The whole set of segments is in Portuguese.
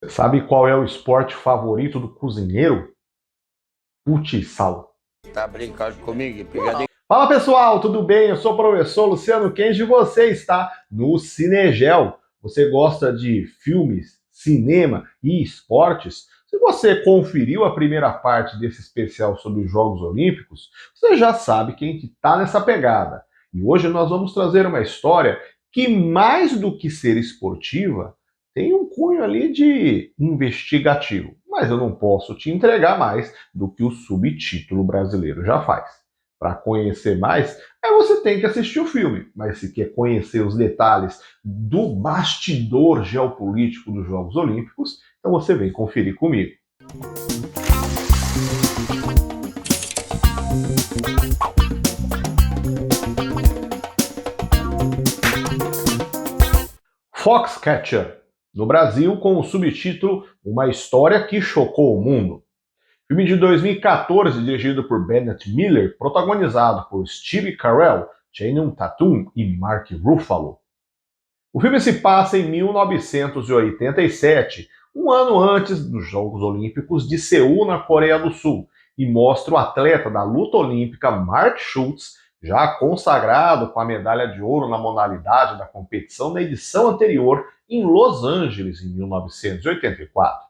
Você sabe qual é o esporte favorito do cozinheiro? Futsal. Tá brincando comigo? Pegadinha. Fala pessoal, tudo bem? Eu sou o professor Luciano Kenji e você está no Cinegel. Você gosta de filmes, cinema e esportes? Se você conferiu a primeira parte desse especial sobre os Jogos Olímpicos, você já sabe quem está nessa pegada. E hoje nós vamos trazer uma história que, mais do que ser esportiva, tem um cunho ali de investigativo. Mas eu não posso te entregar mais do que o subtítulo brasileiro já faz. Para conhecer mais, aí você tem que assistir o filme. Mas se quer conhecer os detalhes do bastidor geopolítico dos Jogos Olímpicos, então você vem conferir comigo. Foxcatcher, no Brasil com o subtítulo Uma História que Chocou o Mundo. Filme de 2014, dirigido por Bennett Miller, protagonizado por Steve Carell, Channing Tatum e Mark Ruffalo. O filme se passa em 1987, um ano antes dos Jogos Olímpicos de Seul, na Coreia do Sul, e mostra o atleta da luta olímpica Mark Schultz, já consagrado com a medalha de ouro na modalidade da competição na edição anterior em Los Angeles, em 1984.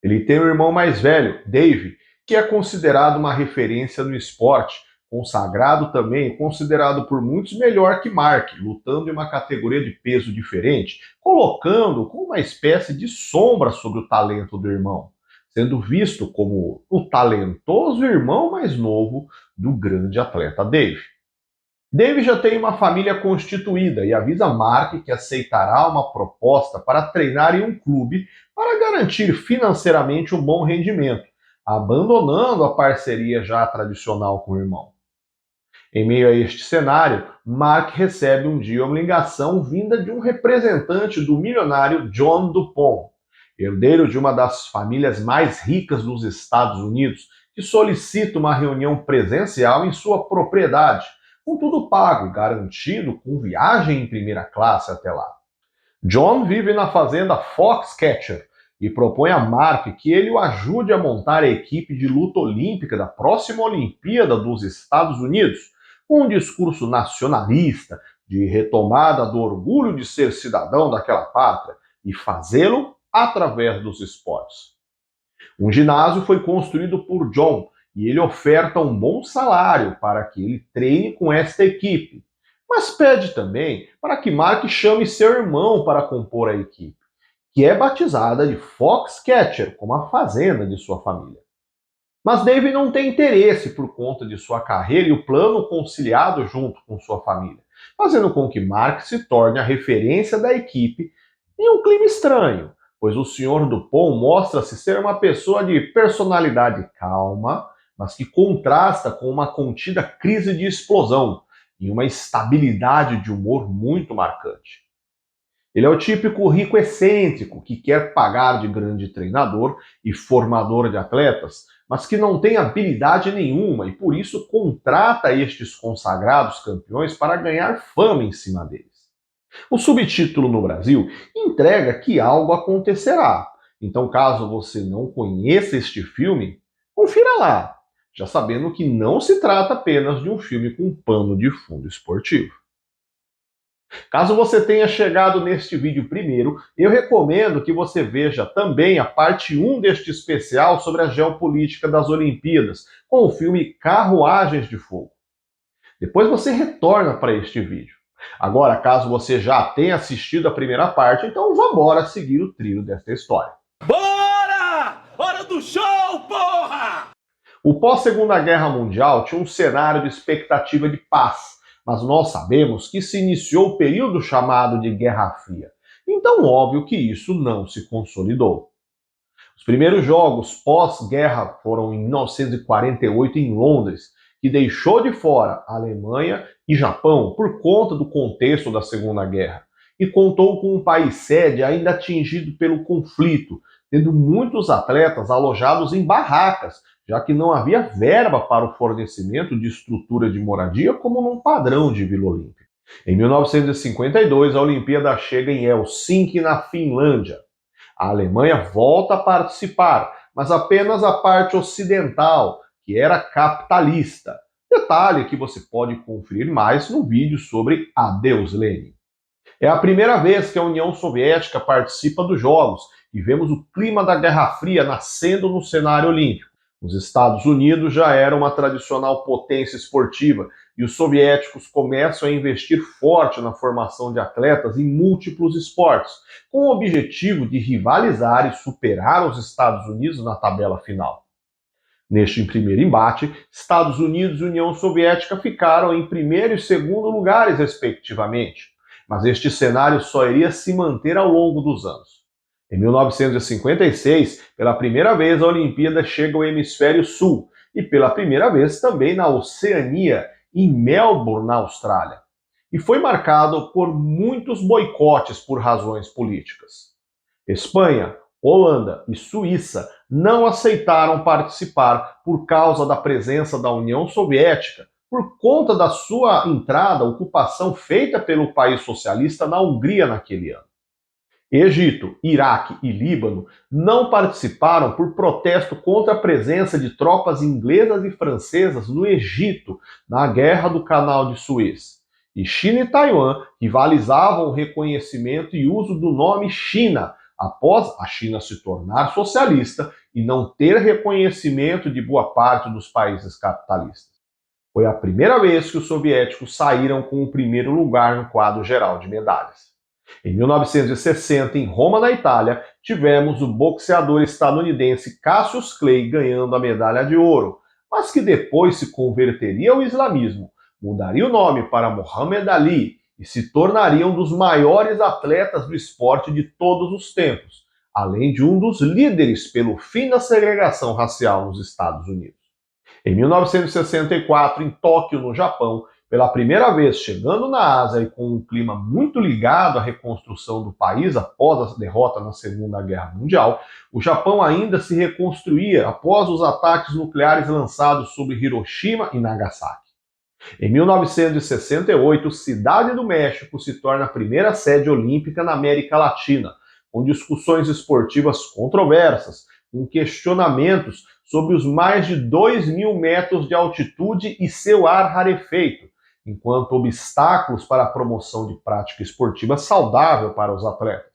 Ele tem um irmão mais velho, Dave, que é considerado uma referência no esporte, consagrado também, considerado por muitos melhor que Mark, lutando em uma categoria de peso diferente, colocando como uma espécie de sombra sobre o talento do irmão, sendo visto como o talentoso irmão mais novo do grande atleta Dave. Dave já tem uma família constituída e avisa Mark que aceitará uma proposta para treinar em um clube para garantir financeiramente um bom rendimento, abandonando a parceria já tradicional com o irmão. Em meio a este cenário, Mark recebe um dia uma ligação vinda de um representante do milionário John Dupont, herdeiro de uma das famílias mais ricas dos Estados Unidos, que solicita uma reunião presencial em sua propriedade, com tudo pago e garantido com viagem em primeira classe até lá. John vive na fazenda Foxcatcher e propõe a Mark que ele o ajude a montar a equipe de luta olímpica da próxima Olimpíada dos Estados Unidos, com um discurso nacionalista de retomada do orgulho de ser cidadão daquela pátria e fazê-lo através dos esportes. Um ginásio foi construído por John e ele oferta um bom salário para que ele treine com esta equipe, mas pede também para que Mark chame seu irmão para compor a equipe, que é batizada de Foxcatcher, como a fazenda de sua família. Mas Dave não tem interesse por conta de sua carreira e o plano conciliado junto com sua família, fazendo com que Mark se torne a referência da equipe em um clima estranho, pois o Sr. Dupont mostra-se ser uma pessoa de personalidade calma, mas que contrasta com uma contida crise de explosão e uma estabilidade de humor muito marcante. Ele é o típico rico excêntrico que quer pagar de grande treinador e formador de atletas, mas que não tem habilidade nenhuma e por isso contrata estes consagrados campeões para ganhar fama em cima deles. O subtítulo no Brasil entrega que algo acontecerá. Então, caso você não conheça este filme, confira lá, já sabendo que não se trata apenas de um filme com pano de fundo esportivo. Caso você tenha chegado neste vídeo primeiro, eu recomendo que você veja também a parte 1 deste especial sobre a geopolítica das Olimpíadas, com o filme Carruagens de Fogo. Depois você retorna para este vídeo. Agora, caso você já tenha assistido a primeira parte, então vambora seguir o trilho desta história. Bora! Hora do show, porra! O pós-Segunda Guerra Mundial tinha um cenário de expectativa de paz, mas nós sabemos que se iniciou o período chamado de Guerra Fria. Então, óbvio que isso não se consolidou. Os primeiros jogos pós-guerra foram em 1948 em Londres, que deixou de fora a Alemanha e Japão por conta do contexto da Segunda Guerra, e contou com um país sede ainda atingido pelo conflito, tendo muitos atletas alojados em barracas, já que não havia verba para o fornecimento de estrutura de moradia como num padrão de Vila Olímpica. Em 1952, a Olimpíada chega em Helsinki, na Finlândia. A Alemanha volta a participar, mas apenas a parte ocidental, que era capitalista. Detalhe que você pode conferir mais no vídeo sobre Adeus Lenin. É a primeira vez que a União Soviética participa dos Jogos e vemos o clima da Guerra Fria nascendo no cenário olímpico. Os Estados Unidos já eram uma tradicional potência esportiva e os soviéticos começam a investir forte na formação de atletas em múltiplos esportes, com o objetivo de rivalizar e superar os Estados Unidos na tabela final. Neste primeiro embate, Estados Unidos e União Soviética ficaram em primeiro e segundo lugares, respectivamente. Mas este cenário só iria se manter ao longo dos anos. Em 1956, pela primeira vez a Olimpíada chega ao Hemisfério Sul e pela primeira vez também na Oceania, em Melbourne, na Austrália. E foi marcado por muitos boicotes por razões políticas. Espanha, Holanda e Suíça não aceitaram participar por causa da presença da União Soviética, por conta da sua ocupação feita pelo país socialista na Hungria naquele ano. Egito, Iraque e Líbano não participaram por protesto contra a presença de tropas inglesas e francesas no Egito, na Guerra do Canal de Suez. E China e Taiwan rivalizavam o reconhecimento e uso do nome China, após a China se tornar socialista e não ter reconhecimento de boa parte dos países capitalistas. Foi a primeira vez que os soviéticos saíram com o primeiro lugar no quadro geral de medalhas. Em 1960, em Roma, na Itália, tivemos o boxeador estadunidense Cassius Clay ganhando a medalha de ouro, mas que depois se converteria ao islamismo, mudaria o nome para Muhammad Ali e se tornaria um dos maiores atletas do esporte de todos os tempos, além de um dos líderes pelo fim da segregação racial nos Estados Unidos. Em 1964, em Tóquio, no Japão, pela primeira vez chegando na Ásia e com um clima muito ligado à reconstrução do país após a derrota na Segunda Guerra Mundial, o Japão ainda se reconstruía após os ataques nucleares lançados sobre Hiroshima e Nagasaki. Em 1968, Cidade do México se torna a primeira sede olímpica na América Latina, com discussões esportivas controversas, com questionamentos sobre os mais de 2.000 metros de altitude e seu ar rarefeito, enquanto obstáculos para a promoção de prática esportiva saudável para os atletas.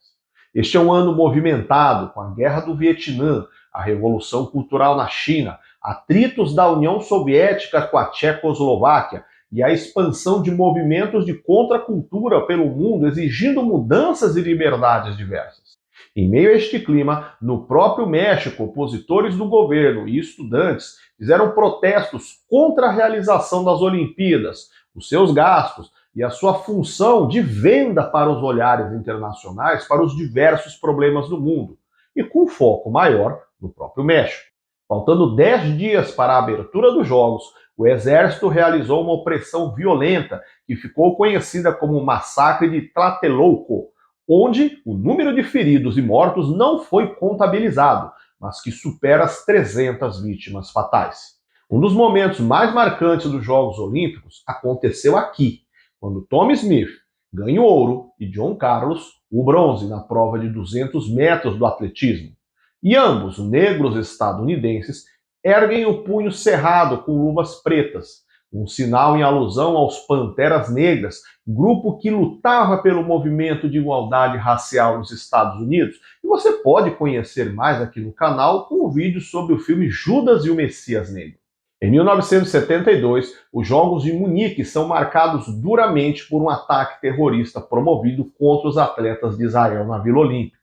Este é um ano movimentado com a Guerra do Vietnã, a Revolução Cultural na China, atritos da União Soviética com a Tchecoslováquia e a expansão de movimentos de contracultura pelo mundo exigindo mudanças e liberdades diversas. Em meio a este clima, no próprio México, opositores do governo e estudantes fizeram protestos contra a realização das Olimpíadas, os seus gastos e a sua função de venda para os olhares internacionais para os diversos problemas do mundo, e com foco maior no próprio México. Faltando 10 dias para a abertura dos Jogos, o exército realizou uma opressão violenta que ficou conhecida como Massacre de Tlatelolco, onde o número de feridos e mortos não foi contabilizado, mas que supera as 300 vítimas fatais. Um dos momentos mais marcantes dos Jogos Olímpicos aconteceu aqui, quando Tom Smith ganha o ouro e John Carlos o bronze na prova de 200 metros do atletismo. E ambos, negros estadunidenses, erguem o punho cerrado com luvas pretas, um sinal em alusão aos Panteras Negras, grupo que lutava pelo movimento de igualdade racial nos Estados Unidos. E você pode conhecer mais aqui no canal com o vídeo sobre o filme Judas e o Messias Negro. Em 1972, os Jogos de Munique são marcados duramente por um ataque terrorista promovido contra os atletas de Israel na Vila Olímpica,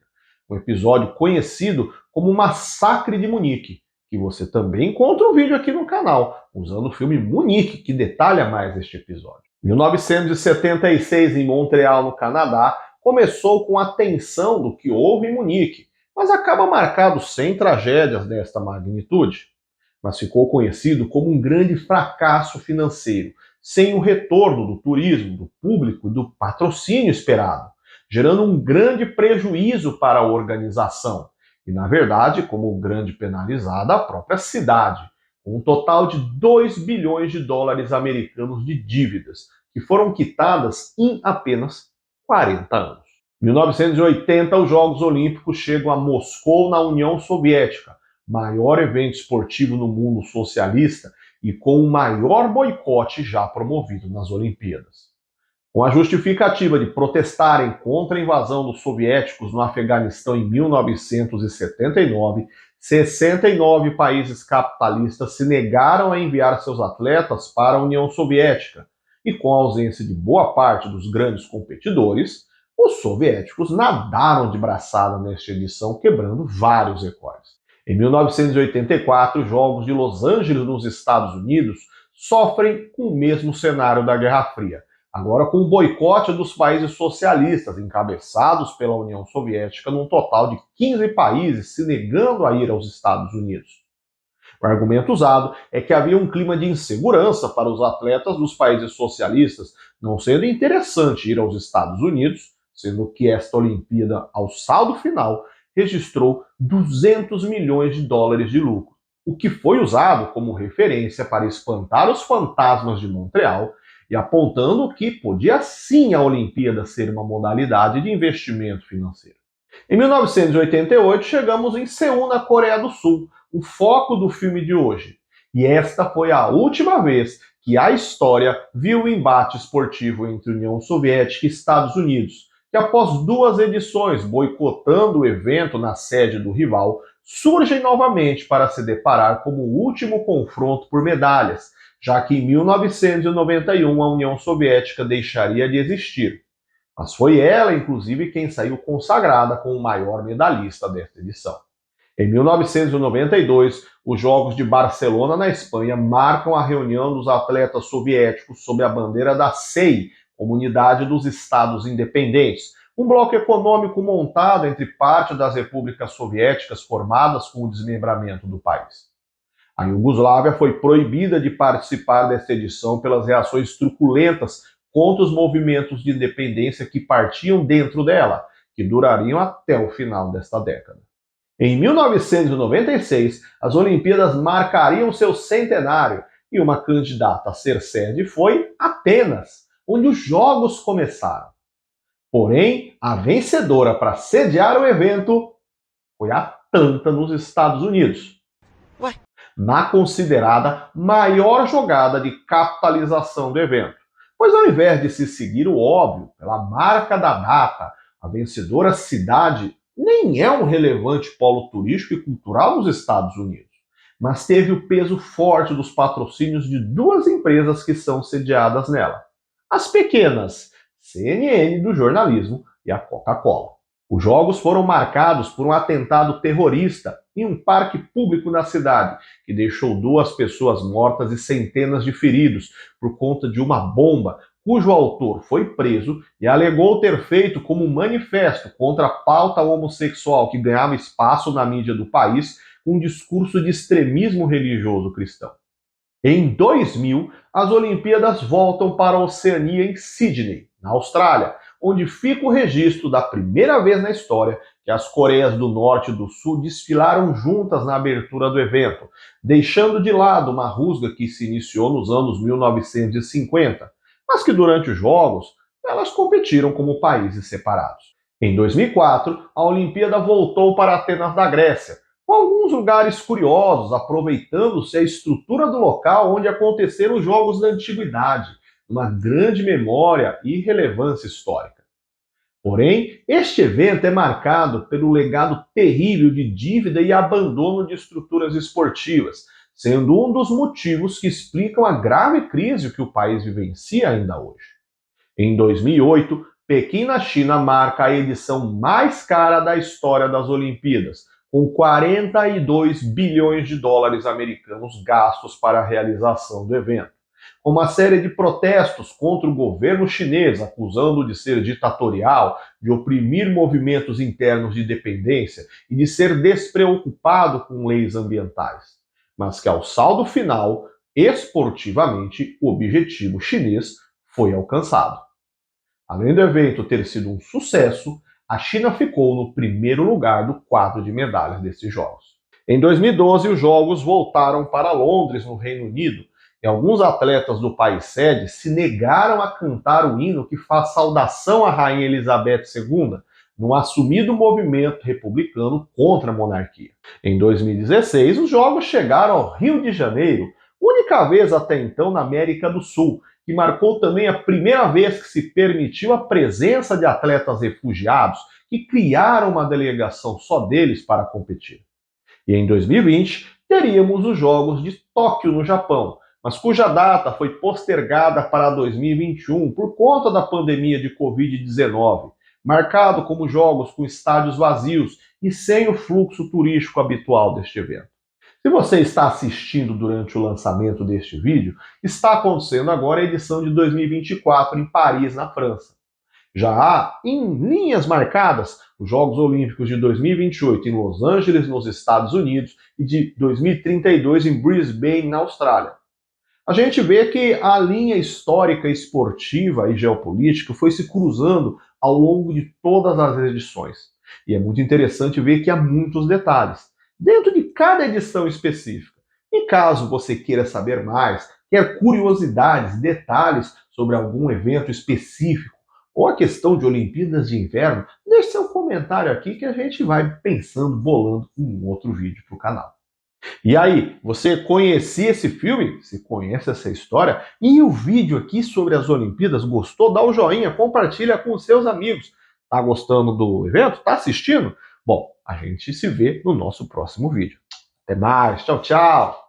um episódio conhecido como o Massacre de Munique, que você também encontra um vídeo aqui no canal, usando o filme Munique, que detalha mais este episódio. 1976, em Montreal, no Canadá, começou com a tensão do que houve em Munique, mas acaba marcado sem tragédias desta magnitude. Mas ficou conhecido como um grande fracasso financeiro, sem o retorno do turismo, do público e do patrocínio esperado, gerando um grande prejuízo para a organização. E, na verdade, como grande penalizada, a própria cidade, com um total de 2 bilhões de dólares americanos de dívidas, que foram quitadas em apenas 40 anos. Em 1980, os Jogos Olímpicos chegam a Moscou, na União Soviética, maior evento esportivo no mundo socialista e com o maior boicote já promovido nas Olimpíadas. Com a justificativa de protestarem contra a invasão dos soviéticos no Afeganistão em 1979, 69 países capitalistas se negaram a enviar seus atletas para a União Soviética, e com a ausência de boa parte dos grandes competidores, os soviéticos nadaram de braçada nesta edição, quebrando vários recordes. Em 1984, os Jogos de Los Angeles, nos Estados Unidos, sofrem com o mesmo cenário da Guerra Fria, agora com o boicote dos países socialistas, encabeçados pela União Soviética, num total de 15 países se negando a ir aos Estados Unidos. O argumento usado é que havia um clima de insegurança para os atletas dos países socialistas, não sendo interessante ir aos Estados Unidos, sendo que esta Olimpíada, ao saldo final, registrou 200 milhões de dólares de lucro, o que foi usado como referência para espantar os fantasmas de Montreal e apontando que podia sim a Olimpíada ser uma modalidade de investimento financeiro. Em 1988, chegamos em Seul, na Coreia do Sul, o foco do filme de hoje. E esta foi a última vez que a história viu o embate esportivo entre União Soviética e Estados Unidos, que após 2 edições boicotando o evento na sede do rival, surgem novamente para se deparar como o último confronto por medalhas, já que em 1991 a União Soviética deixaria de existir. Mas foi ela, inclusive, quem saiu consagrada como o maior medalhista desta edição. Em 1992, os Jogos de Barcelona, na Espanha, marcam a reunião dos atletas soviéticos sob a bandeira da CEI, Comunidade dos Estados Independentes, um bloco econômico montado entre parte das repúblicas soviéticas formadas com o desmembramento do país. A Iugoslávia foi proibida de participar desta edição pelas reações truculentas contra os movimentos de independência que partiam dentro dela, que durariam até o final desta década. Em 1996, as Olimpíadas marcariam seu centenário e uma candidata a ser sede foi Atenas, onde os Jogos começaram. Porém, a vencedora para sediar o evento foi a Atlanta, nos Estados Unidos. Na considerada maior jogada de capitalização do evento, pois ao invés de se seguir o óbvio pela marca da data, a vencedora cidade nem é um relevante polo turístico e cultural nos Estados Unidos, mas teve o peso forte dos patrocínios de 2 empresas que são sediadas nela, as pequenas CNN do jornalismo e a Coca-Cola. Os Jogos foram marcados por um atentado terrorista em um parque público na cidade, que deixou 2 pessoas mortas e centenas de feridos por conta de uma bomba, cujo autor foi preso e alegou ter feito como um manifesto contra a pauta homossexual que ganhava espaço na mídia do país com um discurso de extremismo religioso cristão. Em 2000, as Olimpíadas voltam para a Oceania em Sydney, na Austrália, onde fica o registro da primeira vez na história que as Coreias do Norte e do Sul desfilaram juntas na abertura do evento, deixando de lado uma rusga que se iniciou nos anos 1950, mas que durante os Jogos elas competiram como países separados. Em 2004, a Olimpíada voltou para Atenas da Grécia, com alguns lugares curiosos, aproveitando-se a estrutura do local onde aconteceram os Jogos da Antiguidade, uma grande memória e relevância histórica. Porém, este evento é marcado pelo legado terrível de dívida e abandono de estruturas esportivas, sendo um dos motivos que explicam a grave crise que o país vivencia ainda hoje. Em 2008, Pequim, na China, marca a edição mais cara da história das Olimpíadas, com 42 bilhões de dólares americanos gastos para a realização do evento. Uma série de protestos contra o governo chinês, acusando-o de ser ditatorial, de oprimir movimentos internos de dependência e de ser despreocupado com leis ambientais. Mas que, ao saldo final, esportivamente, o objetivo chinês foi alcançado. Além do evento ter sido um sucesso, a China ficou no primeiro lugar do quadro de medalhas desses Jogos. Em 2012, os Jogos voltaram para Londres, no Reino Unido, e alguns atletas do país sede se negaram a cantar o hino que faz saudação à Rainha Elizabeth II, num assumido movimento republicano contra a monarquia. Em 2016, os Jogos chegaram ao Rio de Janeiro, única vez até então na América do Sul, que marcou também a primeira vez que se permitiu a presença de atletas refugiados que criaram uma delegação só deles para competir. E em 2020, teríamos os Jogos de Tóquio, no Japão, mas cuja data foi postergada para 2021 por conta da pandemia de Covid-19, marcado como jogos com estádios vazios e sem o fluxo turístico habitual deste evento. Se você está assistindo durante o lançamento deste vídeo, está acontecendo agora a edição de 2024 em Paris, na França. Já há, em linhas marcadas, os Jogos Olímpicos de 2028 em Los Angeles, nos Estados Unidos, e de 2032 em Brisbane, na Austrália. A gente vê que a linha histórica, esportiva e geopolítica foi se cruzando ao longo de todas as edições. E é muito interessante ver que há muitos detalhes dentro de cada edição específica. E caso você queira saber mais, quer curiosidades, detalhes sobre algum evento específico, ou a questão de Olimpíadas de Inverno, deixe seu comentário aqui que a gente vai pensando, bolando um outro vídeo para o canal. E aí, você conhecia esse filme? Você conhece essa história? E o vídeo aqui sobre as Olimpíadas, gostou? Dá o joinha, compartilha com seus amigos. Tá gostando do evento? Tá assistindo? Bom, a gente se vê no nosso próximo vídeo. Até mais, tchau, tchau!